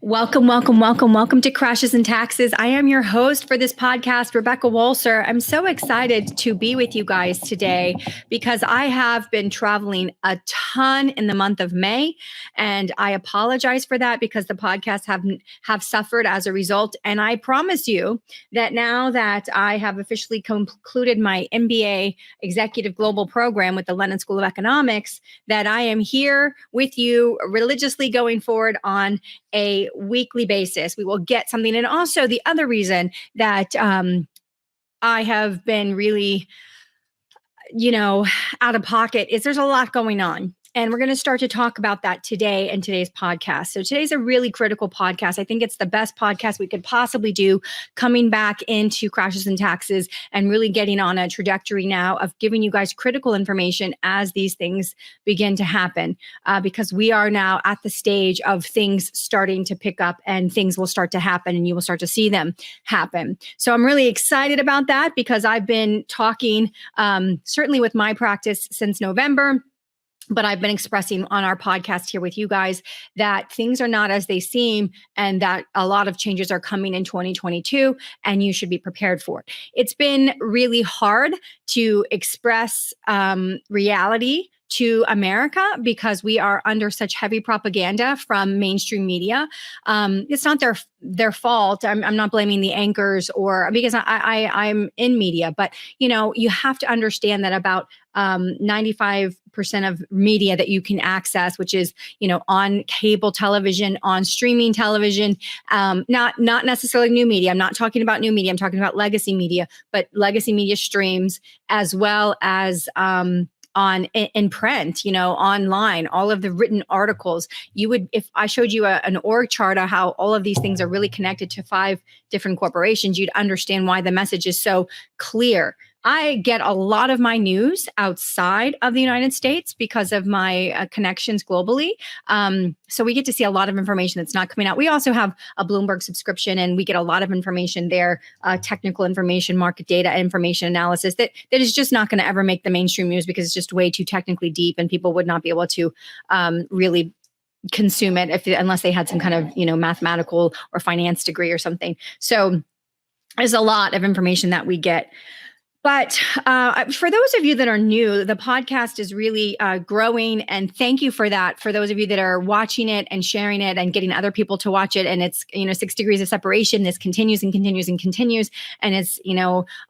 Welcome, welcome, welcome, welcome to Crashes and Taxes. I am your host for this podcast, Rebecca Walser. I'm so excited to be with you guys today because I have been traveling a ton in the month of May, and I apologize for that because the podcasts have suffered as a result. And I promise you that now that I have officially concluded my MBA Executive Global Program with the London School of Economics, that I am here with you religiously going forward on a weekly basis. We will get something. And also the other reason that I have been really, out of pocket is there's a lot going on. And we're going to start to talk about that today in today's podcast. So today's a really critical podcast. I think it's the best podcast we could possibly do, coming back into Crashes and Taxes and really getting on a trajectory now of giving you guys critical information as these things begin to happen, because we are now at the stage of things starting to pick up and things will start to happen and you will start to see them happen. So I'm really excited about that because I've been talking certainly with my practice since November. But I've been expressing on our podcast here with you guys that things are not as they seem and that a lot of changes are coming in 2022 and you should be prepared for it. It's been really hard to express reality to America because we are under such heavy propaganda from mainstream media. It's not their fault. I'm not blaming the anchors or because I'm in media, but you have to understand that about 95% of media that you can access, which is on cable television, on streaming television, not necessarily new media. I'm not talking about new media. I'm talking about legacy media, but legacy media streams as well as in print, online, all of the written articles. You would, if I showed you an org chart of how all of these things are really connected to 5 different corporations, you'd understand why the message is so clear. I get a lot of my news outside of the United States because of my connections globally. So we get to see a lot of information that's not coming out. We also have a Bloomberg subscription and we get a lot of information there, technical information, market data, information analysis that is just not going to ever make the mainstream news because it's just way too technically deep and people would not be able to really consume it unless they had some kind of, mathematical or finance degree or something. So there's a lot of information that we get. But for those of you that are new, the podcast is really growing. And thank you for that. For those of you that are watching it and sharing it and getting other people to watch it. And it's, 6 degrees of separation. This continues and continues and continues. And it's,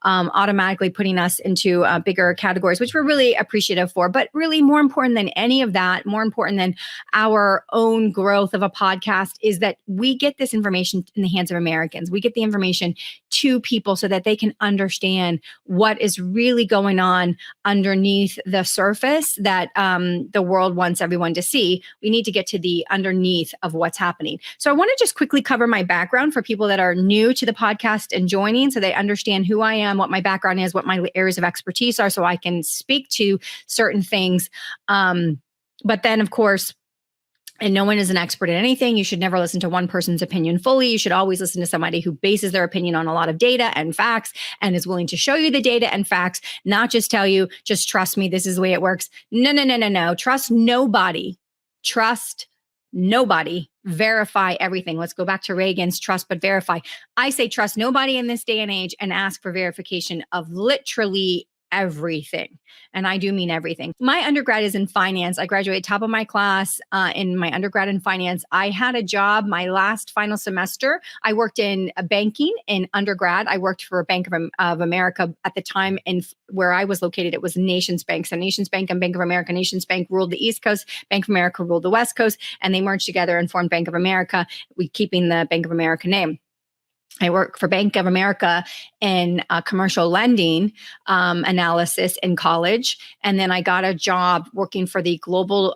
automatically putting us into bigger categories, which we're really appreciative for. But really more important than any of that, more important than our own growth of a podcast is that we get this information in the hands of Americans. We get the information to people so that they can understand what is really going on underneath the surface that the world wants everyone to see. We need to get to the underneath of what's happening. So I want to just quickly cover my background for people that are new to the podcast and joining so they understand who I am, what my background is, what my areas of expertise are, so I can speak to certain things. But then, of course, and no one is an expert in anything. You should never listen to one person's opinion fully. You should always listen to somebody who bases their opinion on a lot of data and facts and is willing to show you the data and facts, not just tell you, just trust me, this is the way it works. No. Trust nobody. Trust nobody. Verify everything. Let's go back to Reagan's trust but verify. I say trust nobody in this day and age and ask for verification of literally everything. And I do mean everything. My undergrad is in finance. I graduated top of my class in my undergrad in finance. I had a job my last final semester. I worked in banking in undergrad. I worked for Bank of America at the time, and where I was located, it was Nations Bank. So Nations Bank and Bank of America. Nations Bank ruled the East Coast. Bank of America ruled the West Coast, and they merged together and formed Bank of America, keeping the Bank of America name. I work for Bank of America in commercial lending analysis in college. And then I got a job working for the global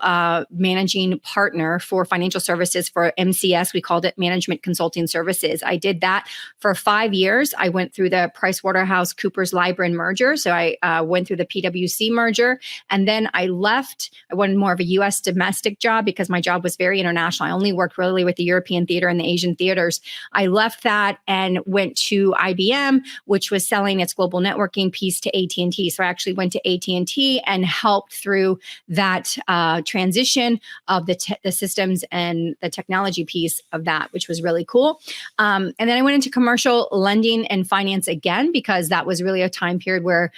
managing partner for financial services for MCS. We called it Management Consulting Services. I did that for 5 years. I went through the PricewaterhouseCoopers Libran merger. So I went through the PwC merger. And then I left. I wanted more of a US domestic job because my job was very international. I only worked really with the European theater and the Asian theaters. I left that and went to IBM, which was selling its global networking piece to AT&T. So I actually went to AT&T and helped through that transition of the systems and the technology piece of that, which was really cool. And then I went into commercial lending and finance again, because that was really a time period where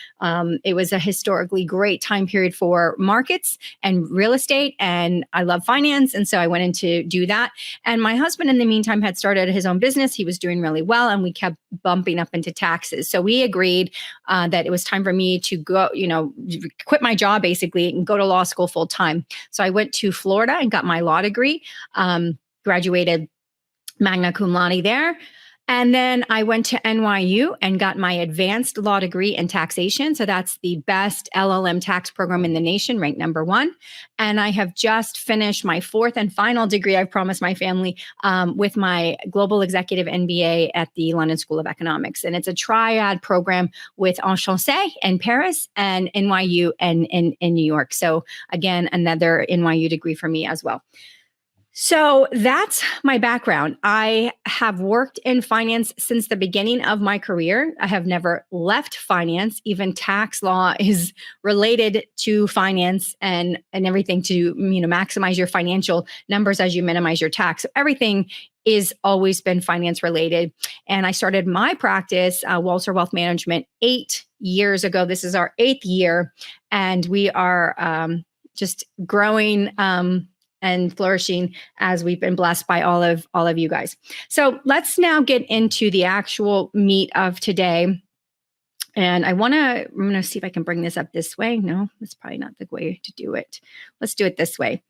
it was a historically great time period for markets and real estate. And I love finance. And so I went in to do that. And my husband, in the meantime, had started his own business. He was doing really well, and we kept bumping up into taxes. So we agreed that it was time for me to go, quit my job basically and go to law school full time. So I went to Florida and got my law degree, graduated magna cum laude there. And then I went to NYU and got my advanced law degree in taxation. So that's the best LLM tax program in the nation, ranked number 1. And I have just finished my 4th and final degree, I've promised my family, with my Global Executive MBA at the London School of Economics. And it's a triad program with Enchanté in Paris and NYU and in New York. So again, another NYU degree for me as well. So that's my background. I have worked in finance since the beginning of my career. I have never left finance. Even tax law is related to finance and everything to maximize your financial numbers as you minimize your tax. So everything is always been finance related. And I started my practice, Walser Wealth Management, 8 years ago. This is our 8th year, and we are just growing and flourishing as we've been blessed by all of you guys. So let's now get into the actual meat of today. And I'm going to see if I can bring this up this way. No, that's probably not the way to do it. Let's do it this way.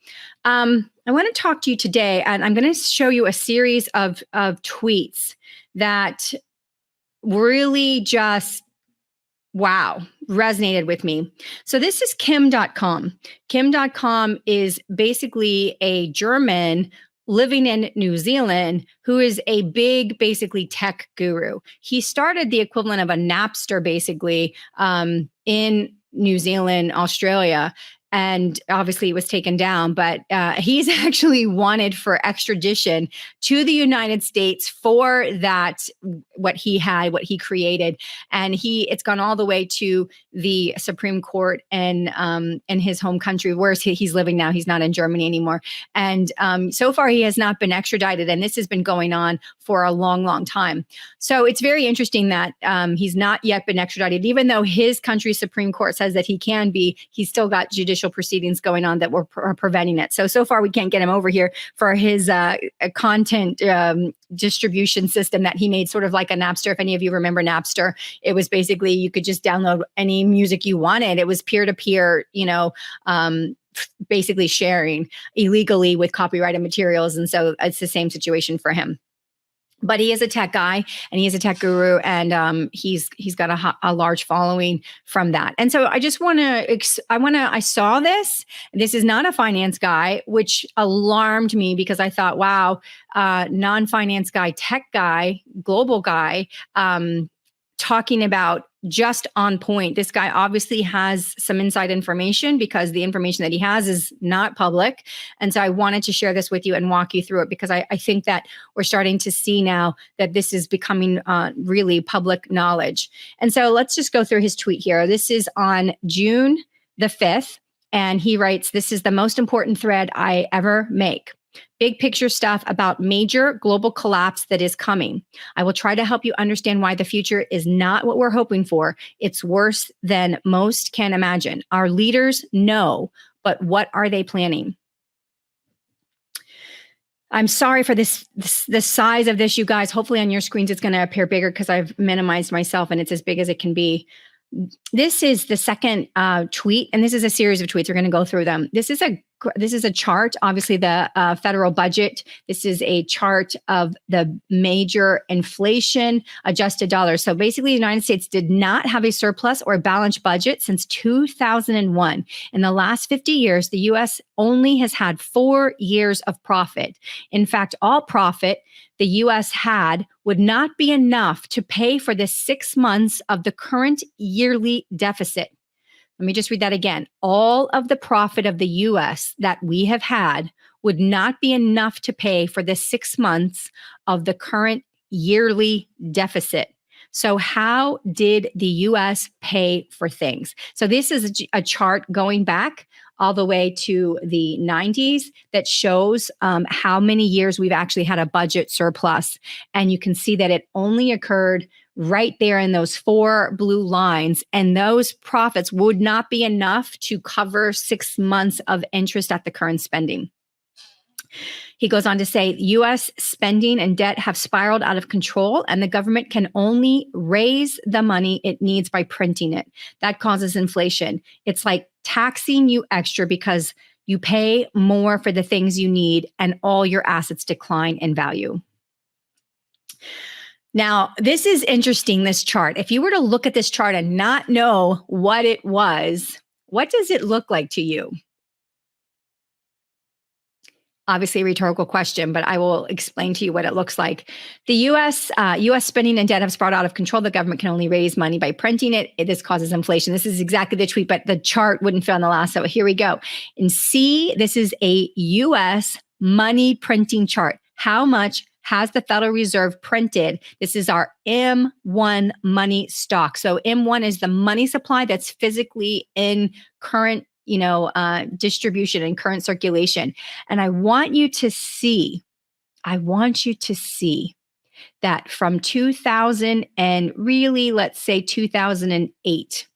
I want to talk to you today, and I'm going to show you a series of tweets that really just resonated with me. So this is Kim.com. Kim.com is basically a German living in New Zealand who is a big, basically tech guru. He started the equivalent of a Napster, basically, in New Zealand, Australia. And obviously it was taken down, but he's actually wanted for extradition to the United States for that, what he created. And it's gone all the way to the Supreme Court in his home country, where he's living now. He's not in Germany anymore. And so far he has not been extradited. And this has been going on for a long, long time. So it's very interesting that he's not yet been extradited, even though his country's Supreme Court says that he can be. He's still got judicial proceedings going on that are preventing it. So far we can't get him over here for his content distribution system that he made, sort of like a Napster. If any of you remember Napster, it was basically you could just download any music you wanted. It was peer-to-peer, basically sharing illegally with copyrighted materials. And so it's the same situation for him. But he is a tech guy, and he is a tech guru, and he's got a large following from that. And so I just I saw this. This is not a finance guy, which alarmed me, because I thought, wow, non-finance guy, tech guy, global guy, talking about just on point. This guy obviously has some inside information, because the information that he has is not public. And so I wanted to share this with you and walk you through it, because I think that we're starting to see now that this is becoming really public knowledge. And so let's just go through his tweet here. This is on June the 5th. And he writes, "This is the most important thread I ever make. Big picture stuff about major global collapse that is coming. I will try to help you understand why the future is not what we're hoping for. It's worse than most can imagine. Our leaders know, but what are they planning?" I'm sorry for the size of this, you guys. Hopefully on your screens it's going to appear bigger, because I've minimized myself and it's as big as it can be. This is the second tweet, and this is a series of tweets. We're going to go through them. This is a chart, obviously the federal budget. This is a chart of the major inflation adjusted dollars. So basically, the United States did not have a surplus or balanced budget since 2001. In the last 50 years, the U.S. only has had 4 years of profit. In fact, all profit the U.S. had would not be enough to pay for the 6 months of the current yearly deficit. Let me just read that again. All of the profit of the U.S. that we have had would not be enough to pay for the 6 months of the current yearly deficit. So how did the US pay for things? So this is a chart going back all the way to the 90s that shows how many years we've actually had a budget surplus. And you can see that it only occurred right there in those 4 blue lines. And those profits would not be enough to cover 6 months of interest at the current spending. He goes on to say, U.S. spending and debt have spiraled out of control, and the government can only raise the money it needs by printing it. That causes inflation. It's like taxing you extra because you pay more for the things you need, and all your assets decline in value. Now, this is interesting, this chart. If you were to look at this chart and not know what it was, what does it look like to you? Obviously a rhetorical question, but I will explain to you what it looks like. The U.S. spending and debt have spiraled out of control. The government can only raise money by printing it. This causes inflation. This is exactly the tweet, but the chart wouldn't fit on the last. So here we go. And see, this is a U.S. money printing chart. How much has the Federal Reserve printed? This is our M1 money stock. So M1 is the money supply that's physically in current distribution and current circulation. And I want you to see that from 2000 and really, let's say 2008,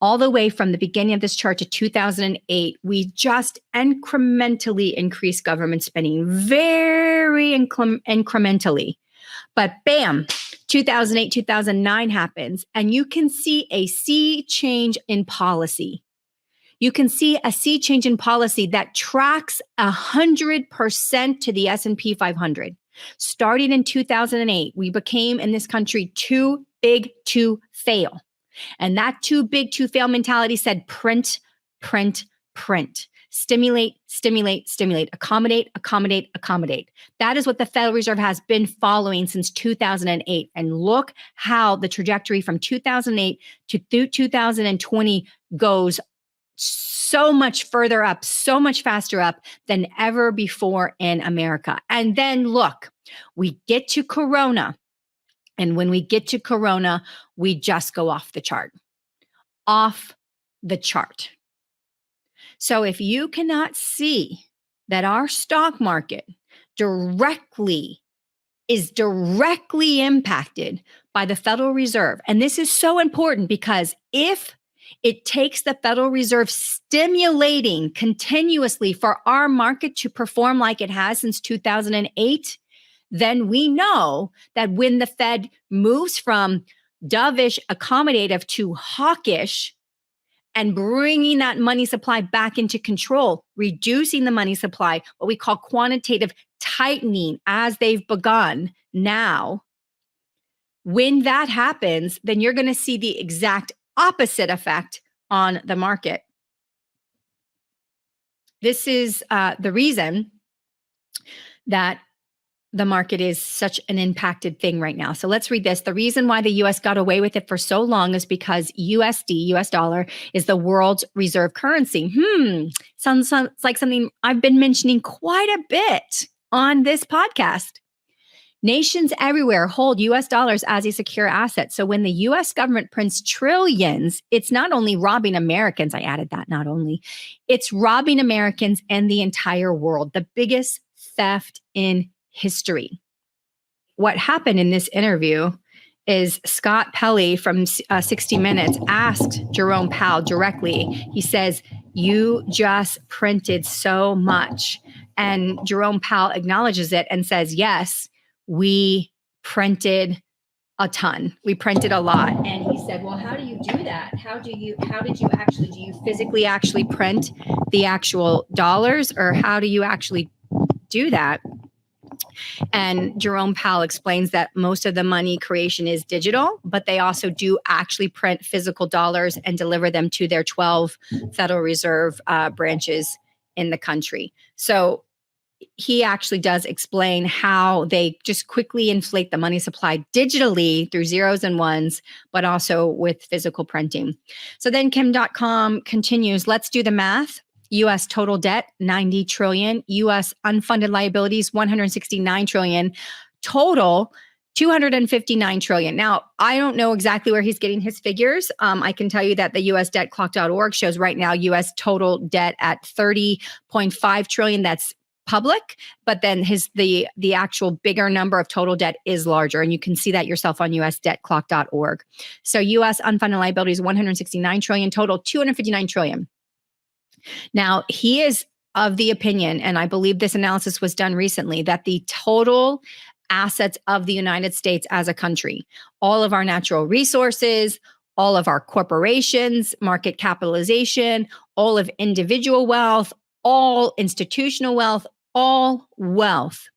all the way from the beginning of this chart to 2008, we just incrementally increased government spending, very incrementally. But bam, 2008, 2009 happens, and you can see a sea change in policy. You can see a sea change in policy that tracks 100% to the S&P 500. Starting in 2008, we became in this country too big to fail. And that too big to fail mentality said print, print, print. Stimulate, stimulate, stimulate. Accommodate, accommodate, accommodate. That is what the Federal Reserve has been following since 2008. And look how the trajectory from 2008 to 2020 goes so much further up, so much faster up than ever before in America. And then look, we get to Corona. And when we get to Corona, we just go off the chart. Off the chart. So if you cannot see that our stock market is directly impacted by the Federal Reserve, and this is so important because if it takes the Federal Reserve stimulating continuously for our market to perform like it has since 2008, then we know that when the Fed moves from dovish, accommodative to hawkish and bringing that money supply back into control, reducing the money supply, what we call quantitative tightening as they've begun now, when that happens, then you're going to see the exact opposite effect on the market. This is the reason that the market is such an impacted thing right now. So let's read this. The reason why the US got away with it for so long is because USD, US dollar, is the world's reserve currency. Sounds like something I've been mentioning quite a bit on this podcast. Nations everywhere hold US dollars as a secure asset. So when the US government prints trillions, it's not only robbing Americans, I added that, not only, it's robbing Americans and the entire world, the biggest theft in history. What happened in this interview is Scott Pelley from 60 Minutes asked Jerome Powell directly. He says, "You just printed so much." And Jerome Powell acknowledges it and says, "Yes, we printed a ton. We printed a lot." And he said, "Well, how do you do that? Do you physically actually print the actual dollars, or how do you actually do that?" And Jerome Powell explains that most of the money creation is digital, but they also do actually print physical dollars and deliver them to their 12 Federal Reserve branches in the country. So he actually does explain how they just quickly inflate the money supply digitally through zeros and ones, but also with physical printing. So then Kim.com continues, let's do the math. U.S. total debt, 90 trillion. U.S. unfunded liabilities, 169 trillion. Total $259 trillion. Now, I don't know exactly where he's getting his figures. I can tell you that the USDebtClock.org shows right now U.S. total debt at $30.5 trillion. That's public, but then the actual bigger number of total debt is larger, and you can see that yourself on USDebtClock.org. So U.S. unfunded liabilities $169 trillion, total $259 trillion. Now, he is of the opinion, and I believe this analysis was done recently, that the total assets of the United States as a country, all of our natural resources, all of our corporations, market capitalization, all of individual wealth, all institutional wealth, all wealth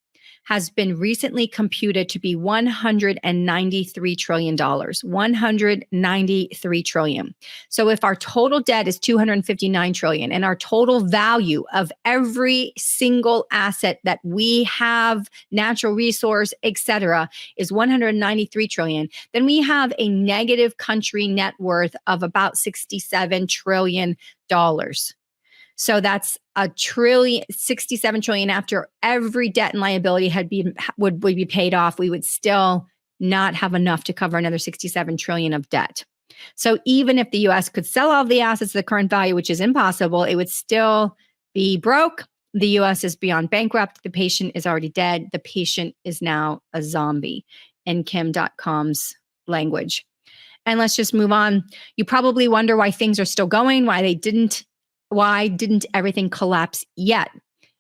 has been recently computed to be $193 trillion. $193 trillion. So if our total debt is $259 trillion and our total value of every single asset that we have, natural resource, etc., is $193 trillion, then we have a negative country net worth of about $67 trillion. So that's $67 trillion after every debt and liability would be paid off. We would still not have enough to cover another $67 trillion of debt. So even if the U.S. could sell all of the assets at the current value, which is impossible, it would still be broke. The U.S. is beyond bankrupt. The patient is already dead. The patient is now a zombie, in Kim.com's language. And let's just move on. You probably wonder why things are still going, why didn't everything collapse yet?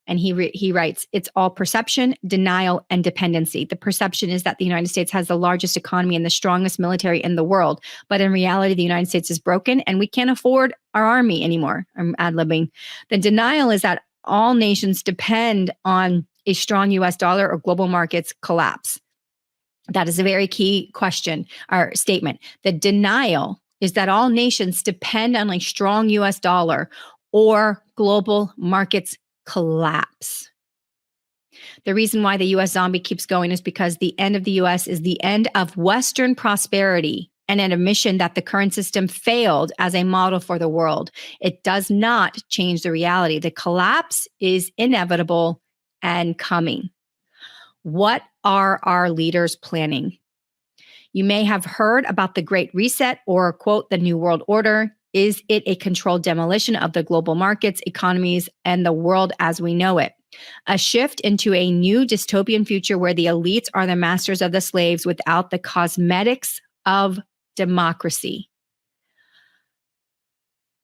And he writes, it's all perception, denial, and dependency. The perception is that the United States has the largest economy and the strongest military in the world. But in reality, the United States is broken and we can't afford our army anymore. I'm ad-libbing. The denial is that all nations depend on a strong US dollar or global markets collapse. That is a very key question or statement. The denial is that all nations depend on a strong US dollar or global markets collapse. The reason why the US zombie keeps going is because the end of the US is the end of Western prosperity and an admission that the current system failed as a model for the world. It does not change the reality. The collapse is inevitable and coming. What are our leaders planning? You may have heard about the Great Reset or, quote, the New World Order. Is it a controlled demolition of the global markets, economies, and the world as we know it? A shift into a new dystopian future where the elites are the masters of the slaves without the cosmetics of democracy.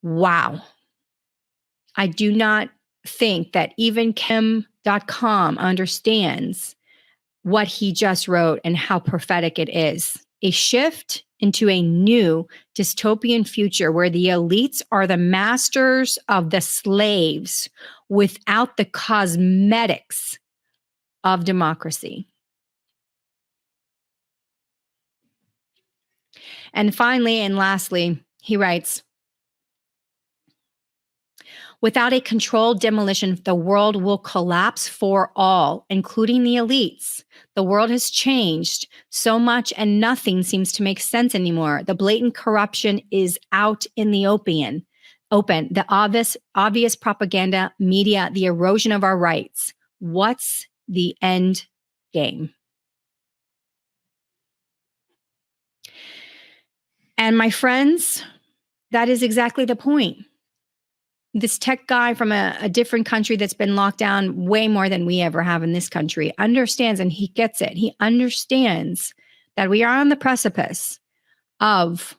Wow. I do not think that even Kim.com understands what he just wrote and how prophetic it is. A shift into a new dystopian future where the elites are the masters of the slaves without the cosmetics of democracy. And finally, and lastly, he writes, without a controlled demolition, the world will collapse for all, including the elites. The world has changed so much and nothing seems to make sense anymore. The blatant corruption is out in the open. The obvious propaganda, media, the erosion of our rights. What's the end game? And my friends, that is exactly the point. This tech guy from a different country that's been locked down way more than we ever have in this country understands, and he gets it. He understands that we are on the precipice of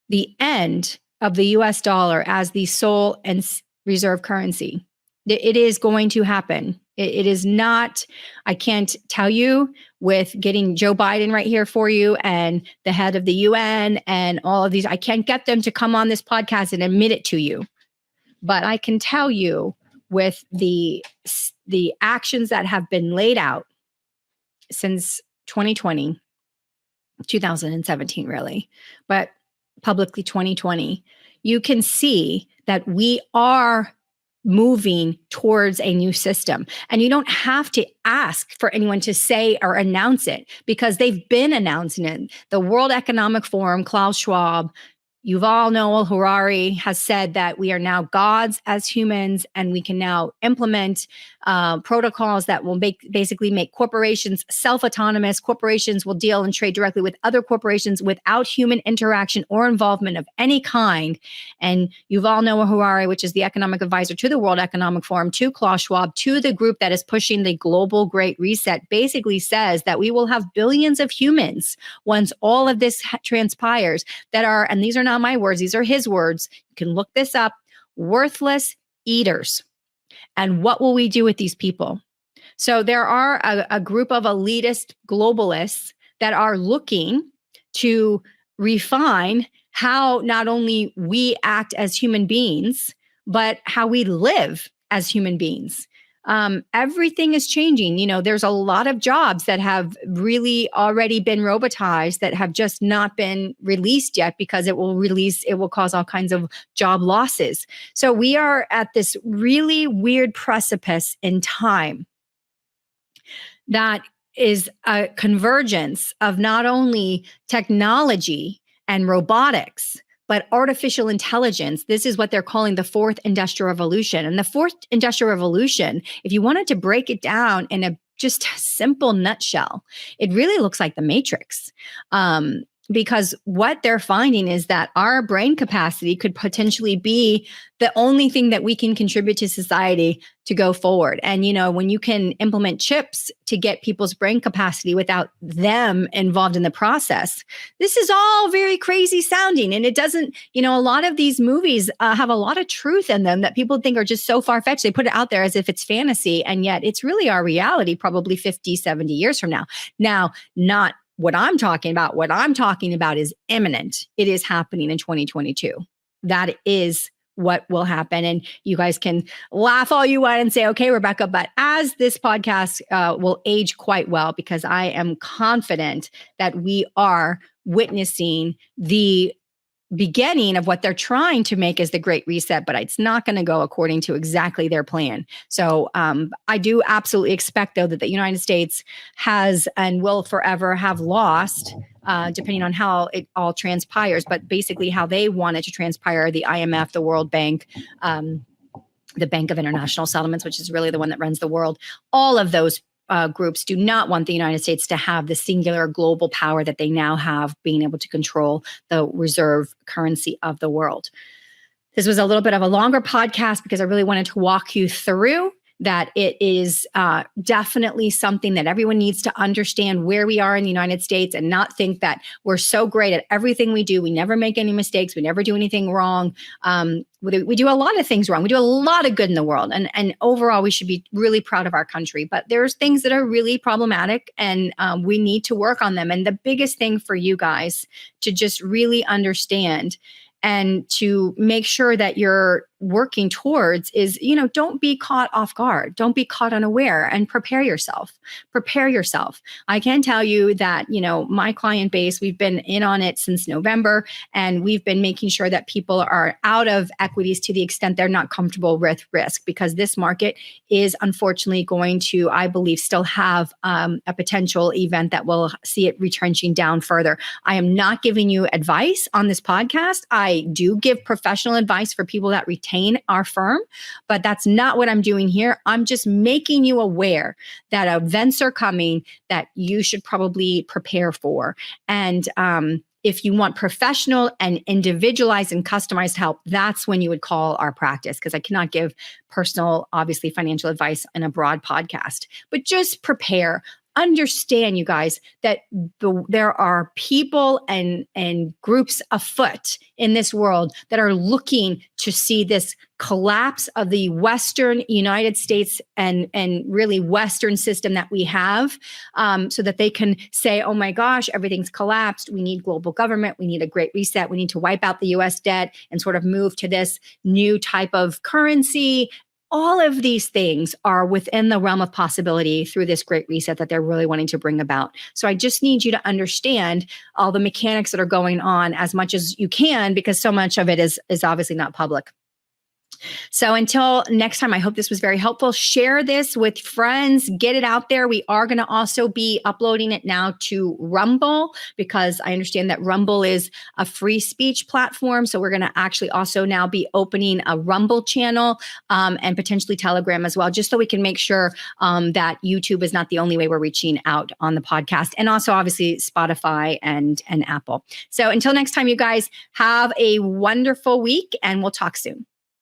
the end of the US dollar as the sole and reserve currency. It is going to happen. It is not, I can't tell you with getting Joe Biden right here for you and the head of the UN and all of these, I can't get them to come on this podcast and admit it to you. But I can tell you with the actions that have been laid out since 2020, 2017 really, but publicly 2020, you can see that we are moving towards a new system. And you don't have to ask for anyone to say or announce it because they've been announcing it. The World Economic Forum, Klaus Schwab, Yuval Noah Harari has said that we are now gods as humans and we can now implement protocols that will basically make corporations self-autonomous. Corporations will deal and trade directly with other corporations without human interaction or involvement of any kind. And you've all know Harari, which is the economic advisor to the World Economic Forum, to Klaus Schwab, to the group that is pushing the global Great Reset, basically says that we will have billions of humans once all of this transpires that are, and these are not my words, these are his words. You can look this up, worthless eaters. And what will we do with these people? So there are a group of elitist globalists that are looking to refine how not only we act as human beings, but how we live as human beings. Everything is changing. You know, there's a lot of jobs that have really already been robotized that have just not been released yet because it will cause all kinds of job losses. So we are at this really weird precipice in time that is a convergence of not only technology and robotics, but artificial intelligence. This is what they're calling the fourth industrial revolution. And the fourth industrial revolution, if you wanted to break it down in a just simple nutshell, it really looks like the Matrix. Because what they're finding is that our brain capacity could potentially be the only thing that we can contribute to society to go forward. And, you know, when you can implement chips to get people's brain capacity without them involved in the process, this is all very crazy sounding. And it doesn't, you know, a lot of these movies have a lot of truth in them that people think are just so far-fetched. They put it out there as if it's fantasy, and yet it's really our reality probably 50, 70 years from now. Now, not what I'm talking about. What I'm talking about is imminent. It is happening in 2022. That is what will happen. And you guys can laugh all you want and say, okay, Rebecca, but as this podcast will age quite well, because I am confident that we are witnessing the beginning of what they're trying to make as the Great Reset, but it's not going to go according to exactly their plan. So I do absolutely expect, though, that the United States has and will forever have lost, depending on how it all transpires, but basically how they want it to transpire, the IMF, the World Bank, the Bank of International Settlements, which is really the one that runs the world. All of those groups do not want the United States to have the singular global power that they now have, being able to control the reserve currency of the world. This was a little bit of a longer podcast because I really wanted to walk you through that. It is definitely something that everyone needs to understand where we are in the United States and not think that we're so great at everything we do. We never make any mistakes. We never do anything wrong. We do a lot of things wrong. We do a lot of good in the world. And overall, we should be really proud of our country. But there's things that are really problematic, and we need to work on them. And the biggest thing for you guys to just really understand and to make sure that you're working towards is, you know, don't be caught off guard. Don't be caught unaware, and prepare yourself. Prepare yourself. I can tell you that, you know, my client base, we've been in on it since November, and we've been making sure that people are out of equities to the extent they're not comfortable with risk, because this market is unfortunately going to, I believe, still have a potential event that will see it retrenching down further. I am not giving you advice on this podcast. I do give professional advice for people that retain our firm, but that's not what I'm doing here. I'm just making you aware that events are coming that you should probably prepare for. And if you want professional and individualized and customized help, that's when you would call our practice, because I cannot give personal, obviously, financial advice in a broad podcast. But just prepare. Understand, you guys, that there are people and groups afoot in this world that are looking to see this collapse of the Western United States and really Western system that we have, so that they can say, oh my gosh, everything's collapsed. We need global government. We need a great reset. We need to wipe out the US debt and sort of move to this new type of currency. All of these things are within the realm of possibility through this great reset that they're really wanting to bring about. So I just need you to understand all the mechanics that are going on as much as you can, because so much of it is obviously not public. So until next time, I hope this was very helpful. Share this with friends, get it out there. We are going to also be uploading it now to Rumble, because I understand that Rumble is a free speech platform. So we're going to actually also now be opening a Rumble channel, and potentially Telegram as well, just so we can make sure that YouTube is not the only way we're reaching out on the podcast, and also obviously Spotify and Apple. So until next time, you guys, have a wonderful week, and we'll talk soon.